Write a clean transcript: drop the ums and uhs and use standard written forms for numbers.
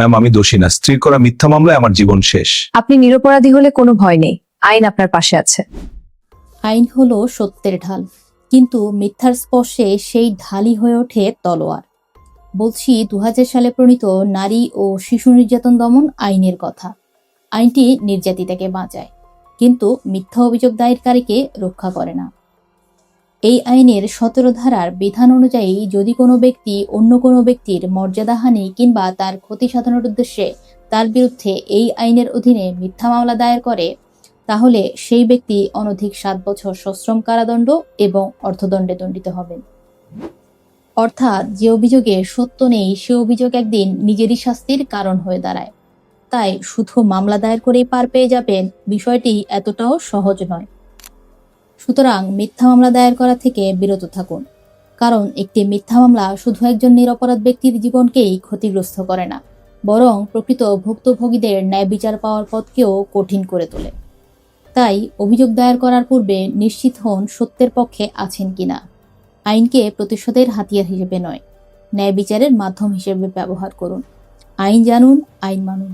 Ma'am, আমি দোষী না। স্ত্রীর করা মিথ্যা মামলায় আমার জীবন শেষ। আপনি নিরপরাধী হলে কোনো ভয় নেই, আইন আপনার পাশে আছে। আইন হলো সত্যের ঢাল, কিন্তু মিথ্যার স্পর্শে সেই ঢালই হয়ে ওঠে তলোয়ার। বলছি 2000 সালে প্রণীত নারী ও শিশু নির্যাতন দমন আইনের কথা। আইনটি নির্যাতিতাকে বাঁচায়, কিন্তু মিথ্যা অভিযোগ দায়েরকারীকে রক্ষা করে না। এই আইনের 17 ধারার বিধান অনুযায়ী যদি কোনো ব্যক্তি অন্য কোনো ব্যক্তির মর্যাদাহানি কিংবা তার ক্ষতি সাধনের উদ্দেশ্যে তার বিরুদ্ধে এই আইনের অধীনে মিথ্যা মামলা দায়ের করে, তাহলে সেই ব্যক্তি অনধিক 7 বছর সশ্রম কারাদণ্ড এবং অর্থদণ্ডে দণ্ডিত হবেন। অর্থাৎ যে অভিযোগে সত্য নেই সে অভিযোগ একদিন নিজেরই শাস্তির কারণ হয়ে দাঁড়ায়। তাই শুধু মামলা দায়ের করেই পার পেয়ে যাবেন, বিষয়টি এতটাও সহজ নয়। সুতরাং মিথ্যা মামলা দায়ের করা থেকে বিরত থাকুন, কারণ একটি মিথ্যা মামলা শুধু একজন নিরপরাধ ব্যক্তির জীবনকেই ক্ষতিগ্রস্ত করে না, বরং প্রকৃত ভুক্তভোগীদের ন্যায় বিচার পাওয়ার পথকেও কঠিন করে তোলে। তাই অভিযোগ দায়ের করার পূর্বে নিশ্চিত হন সত্যের পক্ষে আছেন কিনা। আইনকে প্রতিশোধের হাতিয়ার হিসেবে নয়, ন্যায় বিচারের মাধ্যম হিসেবে ব্যবহার করুন। আইন জানুন, আইন মানুন।